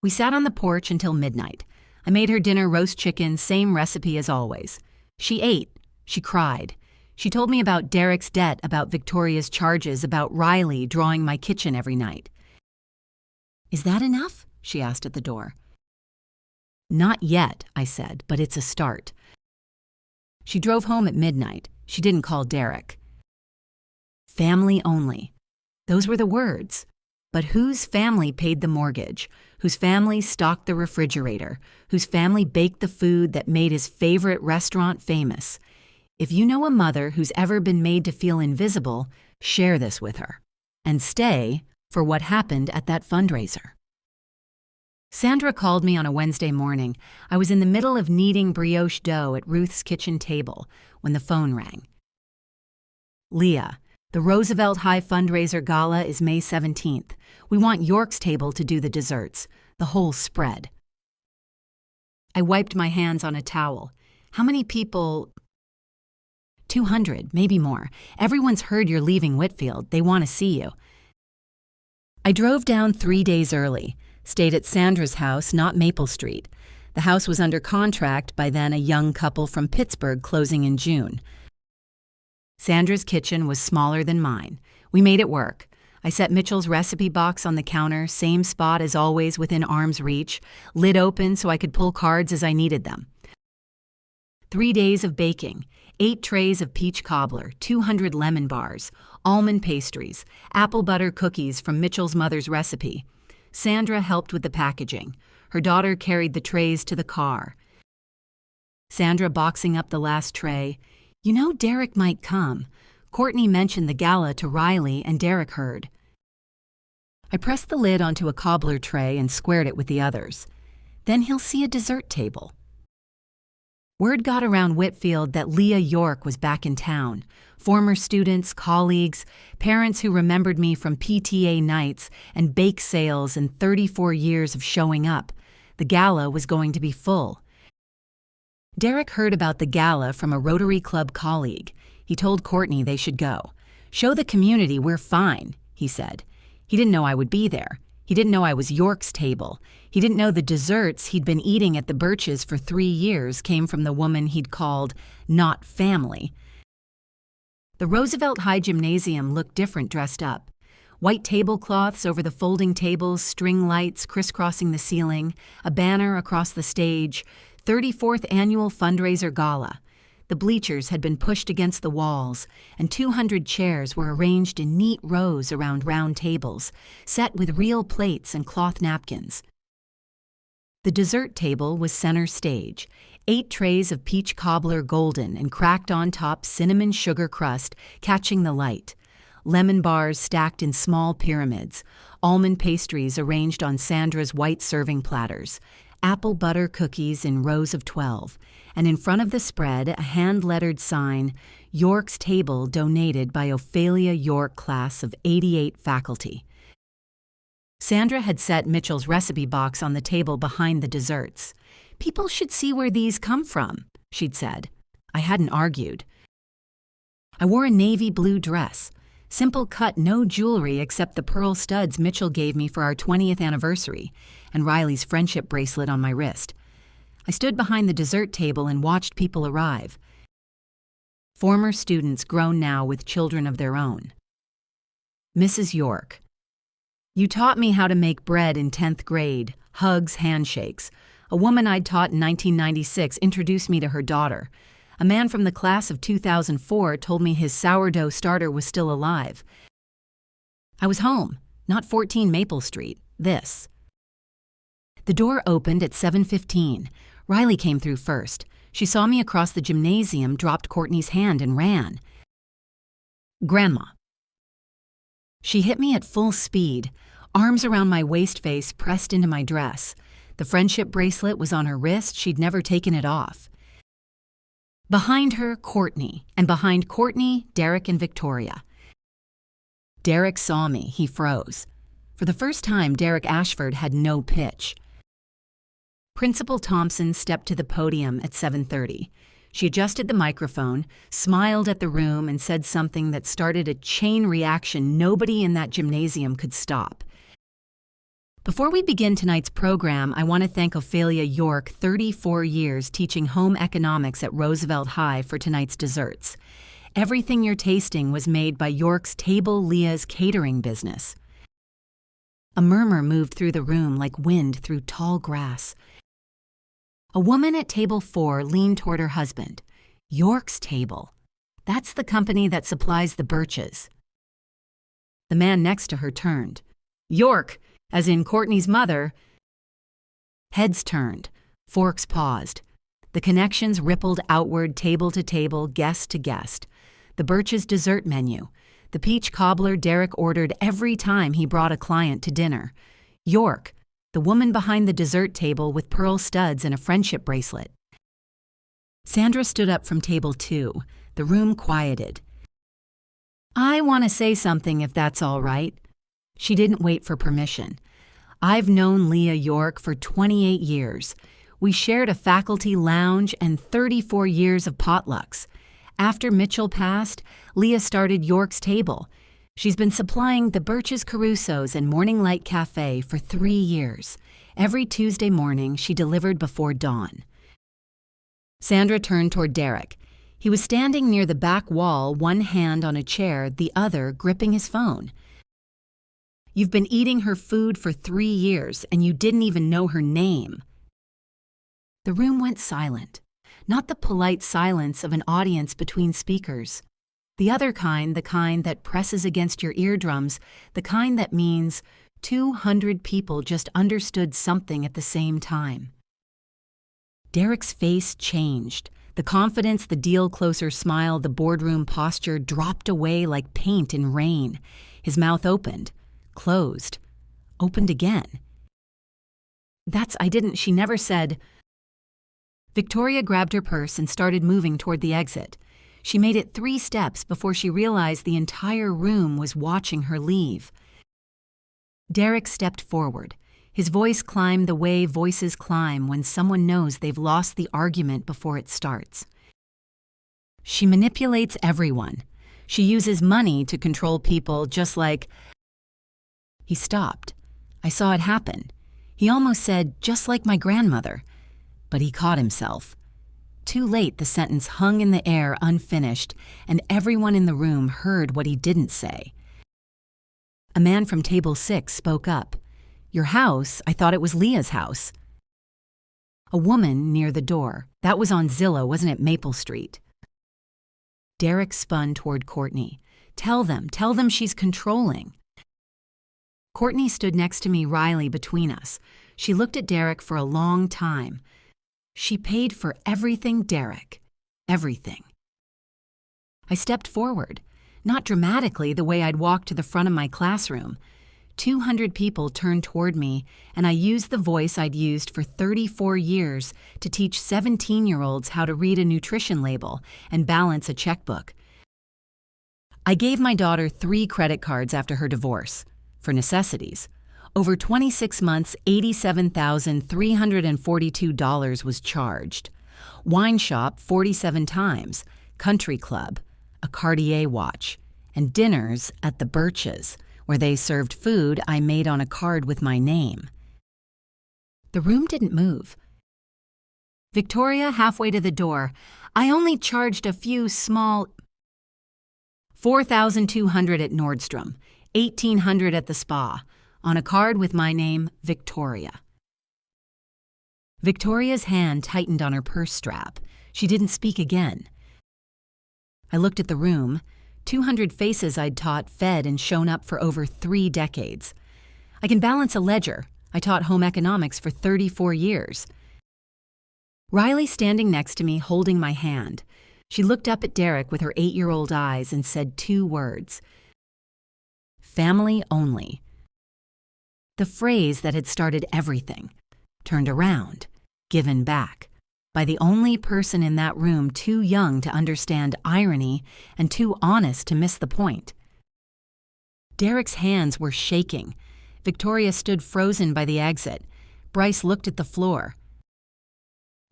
We sat on the porch until midnight. I made her dinner roast chicken, same recipe as always. She ate. She cried. She told me about Derek's debt, about Victoria's charges, about Riley drawing my kitchen every night. "Is that enough?" she asked at the door. "Not yet," I said, "but it's a start." She drove home at midnight. She didn't call Derek. Family only. Those were the words. But whose family paid the mortgage? Whose family stocked the refrigerator? Whose family baked the food that made his favorite restaurant famous? If you know a mother who's ever been made to feel invisible, share this with her. And stay for what happened at that fundraiser. Sandra called me on a Wednesday morning. I was in the middle of kneading brioche dough at Ruth's kitchen table when the phone rang. "Leah, the Roosevelt High fundraiser gala is May 17th. We want York's table to do the desserts, the whole spread." I wiped my hands on a towel. "How many people?" 200, maybe more. Everyone's heard you're leaving Whitfield. They want to see you." I drove down 3 days early, stayed at Sandra's house, not Maple Street. The house was under contract by then, a young couple from Pittsburgh closing in June. Sandra's kitchen was smaller than mine. We made it work. I set Mitchell's recipe box on the counter, same spot as always within arm's reach, lid open so I could pull cards as I needed them. 3 days of baking, 8 trays of peach cobbler, 200 lemon bars, almond pastries, apple butter cookies from Mitchell's mother's recipe. Sandra helped with the packaging. Her daughter carried the trays to the car. Sandra boxing up the last tray. "You know Derek might come. Courtney mentioned the gala to Riley and Derek heard." I pressed the lid onto a cobbler tray and squared it with the others. "Then he'll see a dessert table." Word got around Whitfield that Leah York was back in town. Former students, colleagues, parents who remembered me from PTA nights and bake sales and 34 years of showing up. The gala was going to be full. Derek heard about the gala from a Rotary Club colleague. He told Courtney they should go. "Show the community we're fine," he said. He didn't know I would be there. He didn't know I was York's table. He didn't know the desserts he'd been eating at the Birches for 3 years came from the woman he'd called not family. The Roosevelt High Gymnasium looked different dressed up. White tablecloths over the folding tables, string lights crisscrossing the ceiling, a banner across the stage, 34th Annual Fundraiser Gala. The bleachers had been pushed against the walls, and 200 chairs were arranged in neat rows around round tables, set with real plates and cloth napkins. The dessert table was center stage, 8 trays of peach cobbler golden and cracked on top cinnamon sugar crust catching the light, lemon bars stacked in small pyramids, almond pastries arranged on Sandra's white serving platters, apple butter cookies in rows of 12, and in front of the spread a hand-lettered sign, "York's Table donated by Ophelia York class of 88 faculty." Sandra had set Mitchell's recipe box on the table behind the desserts. "People should see where these come from," she'd said. I hadn't argued. I wore a navy blue dress, simple cut, no jewelry except the pearl studs Mitchell gave me for our 20th anniversary, and Riley's friendship bracelet on my wrist. I stood behind the dessert table and watched people arrive. Former students grown now with children of their own. Mrs. York. "You taught me how to make bread in 10th grade, hugs, handshakes. A woman I'd taught in 1996 introduced me to her daughter. A man from the class of 2004 told me his sourdough starter was still alive. I was home, not 14 Maple Street, this." The door opened at 7:15. Riley came through first. She saw me across the gymnasium, dropped Courtney's hand, and ran. "Grandma." She hit me at full speed, arms around my waist face pressed into my dress. The friendship bracelet was on her wrist. She'd never taken it off. Behind her, Courtney, and behind Courtney, Derek and Victoria. Derek saw me. He froze. For the first time, Derek Ashford had no pitch. Principal Thompson stepped to the podium at 7:30. She adjusted the microphone, smiled at the room, and said something that started a chain reaction nobody in that gymnasium could stop. Before we begin tonight's program, I want to thank Ophelia York, 34 years teaching home economics at Roosevelt High, for tonight's desserts. Everything you're tasting was made by York's Table Leah's catering business. A murmur moved through the room like wind through tall grass. A woman at table 4 leaned toward her husband. York's Table. That's the company that supplies the Birches. The man next to her turned. York, as in Courtney's mother. Heads turned. Forks paused. The connections rippled outward, table to table, guest to guest. The Birches' dessert menu. The peach cobbler Derek ordered every time he brought a client to dinner. York, the woman behind the dessert table with pearl studs and a friendship bracelet. Sandra stood up from table 2. The room quieted. I want to say something if that's all right. She didn't wait for permission. I've known Leah York for 28 years. We shared a faculty lounge and 34 years of potlucks. After Mitchell passed, Leah started York's Table. She's been supplying the Birches Caruso's and Morning Light Cafe for 3 years. Every Tuesday morning, she delivered before dawn. Sandra turned toward Derek. He was standing near the back wall, one hand on a chair, the other gripping his phone. You've been eating her food for 3 years, and you didn't even know her name. The room went silent. Not the polite silence of an audience between speakers. The other kind, the kind that presses against your eardrums, the kind that means 200 people just understood something at the same time. Derek's face changed. The confidence, the deal-closer smile, the boardroom posture dropped away like paint in rain. His mouth opened. Closed. Opened again. She never said. Victoria grabbed her purse and started moving toward the exit. She made it 3 steps before she realized the entire room was watching her leave. Derek stepped forward. His voice climbed the way voices climb when someone knows they've lost the argument before it starts. She manipulates everyone. She uses money to control people, just like. He stopped. I saw it happen. He almost said, just like my grandmother. But he caught himself. Too late, the sentence hung in the air unfinished, and everyone in the room heard what he didn't say. A man from table 6 spoke up. Your house? I thought it was Leah's house. A woman near the door. That was on Zillow, wasn't it, Maple Street? Derek spun toward Courtney. Tell them she's controlling. Courtney stood next to me, Riley between us. She looked at Derek for a long time. She paid for everything, Derek. Everything. I stepped forward, not dramatically the way I'd walk to the front of my classroom. 200 people turned toward me, and I used the voice I'd used for 34 years to teach 17-year-olds how to read a nutrition label and balance a checkbook. I gave my daughter 3 credit cards after her divorce, for necessities. Over 26 months, $87,342 was charged. Wine shop 47 times, country club, a Cartier watch, and dinners at the Birches, where they served food I made on a card with my name. The room didn't move. Victoria, halfway to the door, I only charged a few small. $4,200 at Nordstrom, $1,800 at the spa, on a card with my name, Victoria. Victoria's hand tightened on her purse strap. She didn't speak again. I looked at the room. 200 faces I'd taught, fed, and shown up for over 3 decades. I can balance a ledger. I taught home economics for 34 years. Riley standing next to me, holding my hand. She looked up at Derek with her 8-year-old eyes and said 2 words. Family only. The phrase that had started everything. Turned around. Given back. By the only person in that room too young to understand irony and too honest to miss the point. Derek's hands were shaking. Victoria stood frozen by the exit. Bryce looked at the floor.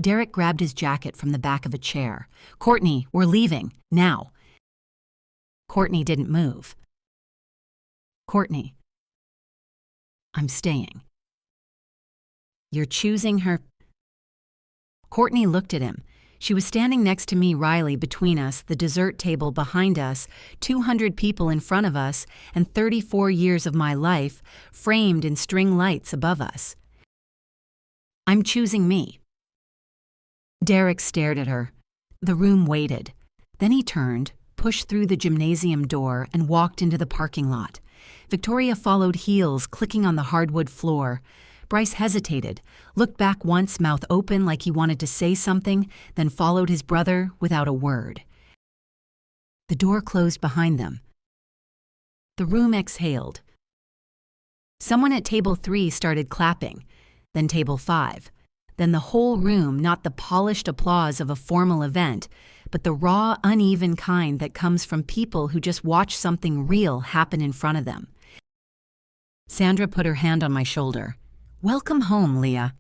Derek grabbed his jacket from the back of a chair. "Courtney, we're leaving, now." Courtney didn't move. "Courtney." "I'm staying." "You're choosing her." Courtney looked at him. She was standing next to me, Riley, between us, the dessert table behind us, 200 people in front of us, and 34 years of my life framed in string lights above us. "I'm choosing me." Derek stared at her. The room waited. Then he turned, pushed through the gymnasium door, and walked into the parking lot. Victoria followed, heels clicking on the hardwood floor. Bryce hesitated, looked back once, mouth open like he wanted to say something, then followed his brother without a word. The door closed behind them. The room exhaled. Someone at table 3 started clapping, then table 5. Then the whole room, not the polished applause of a formal event, but the raw, uneven kind that comes from people who just watch something real happen in front of them. Sandra put her hand on my shoulder. "Welcome home, Leah."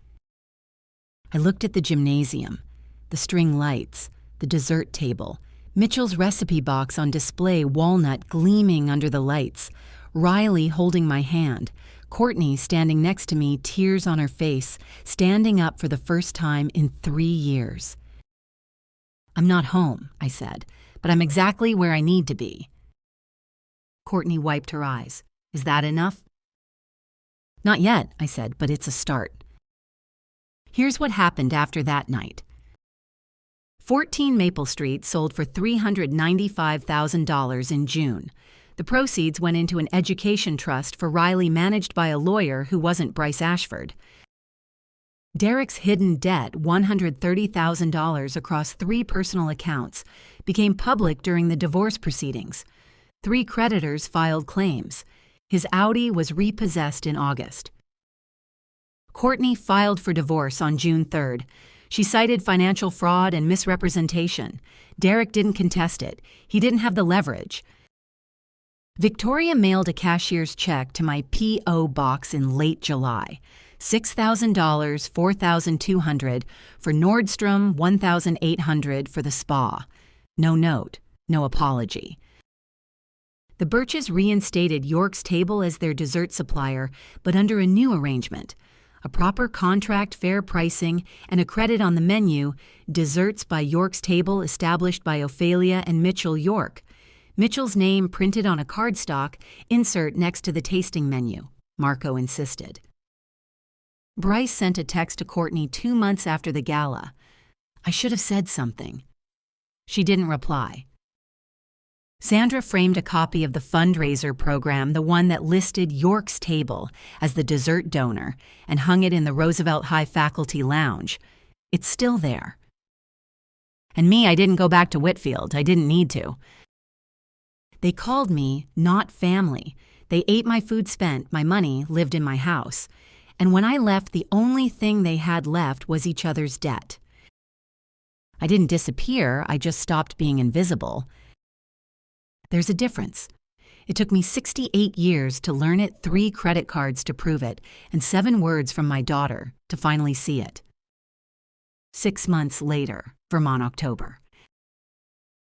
I looked at the gymnasium, the string lights, the dessert table, Mitchell's recipe box on display, walnut gleaming under the lights, Riley holding my hand, Courtney standing next to me, tears on her face, standing up for the first time in 3 years. "I'm not home," I said, "but I'm exactly where I need to be." Courtney wiped her eyes. "Is that enough?" "Not yet," I said, "but it's a start." Here's what happened after that night. 14 Maple Street sold for $395,000 in June. The proceeds went into an education trust for Riley, managed by a lawyer who wasn't Bryce Ashford. Derek's hidden debt, $130,000 across 3 personal accounts, became public during the divorce proceedings. 3 creditors filed claims. His Audi was repossessed in August. Courtney filed for divorce on June 3rd. She cited financial fraud and misrepresentation. Derek didn't contest it. He didn't have the leverage. Victoria mailed a cashier's check to my P.O. box in late July. $6,000, $4,200 for Nordstrom, $1,800 for the spa. No note, no apology. The Birches reinstated York's Table as their dessert supplier, but under a new arrangement. A proper contract, fair pricing, and a credit on the menu, Desserts by York's Table, established by Ophelia and Mitchell York. Mitchell's name printed on a cardstock, insert next to the tasting menu, Marco insisted. Bryce sent a text to Courtney 2 months after the gala. "I should have said something." She didn't reply. Sandra framed a copy of the fundraiser program, the one that listed York's Table as the dessert donor, and hung it in the Roosevelt High Faculty Lounge. It's still there. And me, I didn't go back to Whitfield. I didn't need to. They called me not family. They ate my food spent, my money, lived in my house. And when I left, the only thing they had left was each other's debt. I didn't disappear, I just stopped being invisible. There's a difference. It took me 68 years to learn it, 3 credit cards to prove it, and 7 words from my daughter to finally see it. 6 months later, Vermont, October.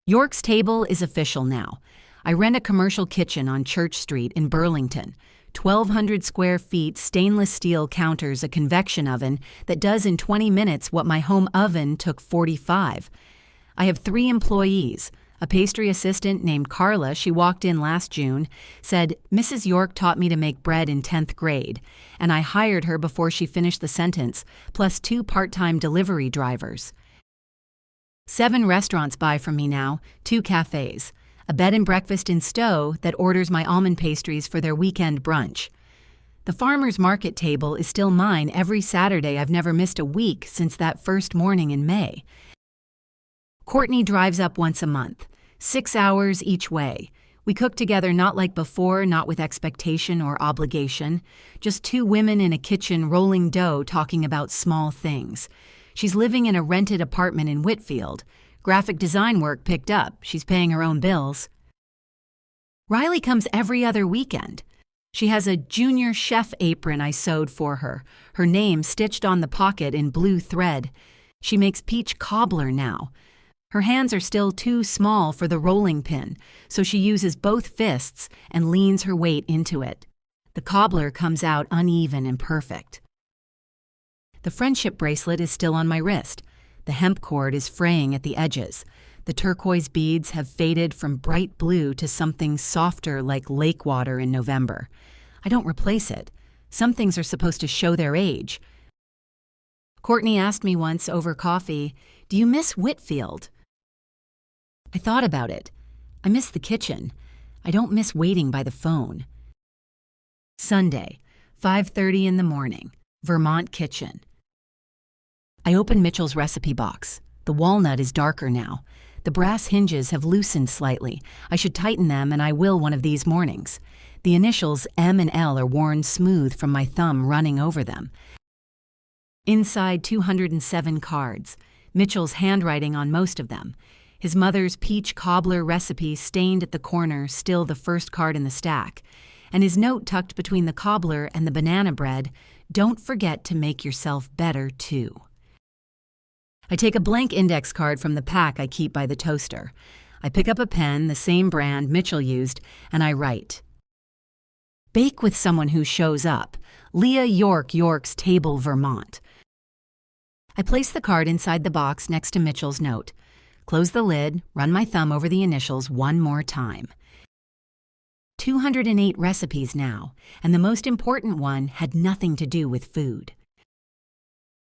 York's Table is official now. I rent a commercial kitchen on Church Street in Burlington. 1,200 square feet, stainless steel counters, a convection oven that does in 20 minutes what my home oven took 45. I have 3 employees. A pastry assistant named Carla, she walked in last June, said, "Mrs. York taught me to make bread in 10th grade," and I hired her before she finished the sentence, plus 2 part-time delivery drivers. 7 restaurants buy from me now, 2 cafes. A bed and breakfast in Stowe that orders my almond pastries for their weekend brunch. The farmer's market table is still mine every Saturday. I've never missed a week since that first morning in May. Courtney drives up once a month, 6 hours each way. We cook together, not like before, not with expectation or obligation. Just 2 women in a kitchen rolling dough talking about small things. She's living in a rented apartment in Whitfield. Graphic design work picked up. She's paying her own bills. Riley comes every other weekend. She has a junior chef apron I sewed for her, her name stitched on the pocket in blue thread. She makes peach cobbler now. Her hands are still too small for the rolling pin, so she uses both fists and leans her weight into it. The cobbler comes out uneven and perfect. The friendship bracelet is still on my wrist. The hemp cord is fraying at the edges. The turquoise beads have faded from bright blue to something softer like lake water in November. I don't replace it. Some things are supposed to show their age. Courtney asked me once over coffee, "Do you miss Whitfield?" I thought about it. I miss the kitchen. I don't miss waiting by the phone. Sunday, 5:30 in the morning, Vermont kitchen. I open Mitchell's recipe box. The walnut is darker now. The brass hinges have loosened slightly. I should tighten them, and I will one of these mornings. The initials M and L are worn smooth from my thumb running over them. Inside 207 cards, Mitchell's handwriting on most of them. His mother's peach cobbler recipe stained at the corner, still the first card in the stack. And his note tucked between the cobbler and the banana bread, "Don't forget to make yourself better, too." I take a blank index card from the pack I keep by the toaster. I pick up a pen, the same brand Mitchell used, and I write. Bake with someone who shows up. Leah York, York's Table, Vermont. I place the card inside the box next to Mitchell's note. Close the lid, run my thumb over the initials one more time. 208 recipes now, and the most important one had nothing to do with food.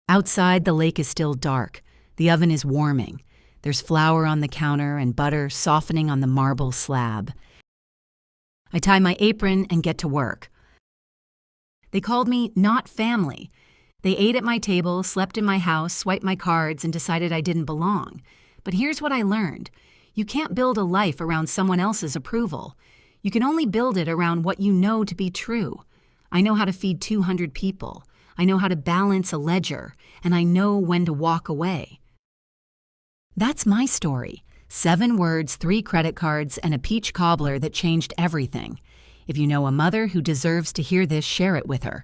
Outside, the lake is still dark. The oven is warming. There's flour on the counter and butter softening on the marble slab. I tie my apron and get to work. They called me not family. They ate at my table, slept in my house, swiped my cards, and decided I didn't belong. But here's what I learned. You can't build a life around someone else's approval. You can only build it around what you know to be true. I know how to feed 200 people. I know how to balance a ledger, and I know when to walk away. That's my story. 7 words, 3 credit cards, and a peach cobbler that changed everything. If you know a mother who deserves to hear this, share it with her.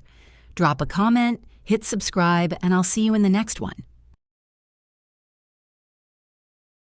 Drop a comment, hit subscribe, and I'll see you in the next one.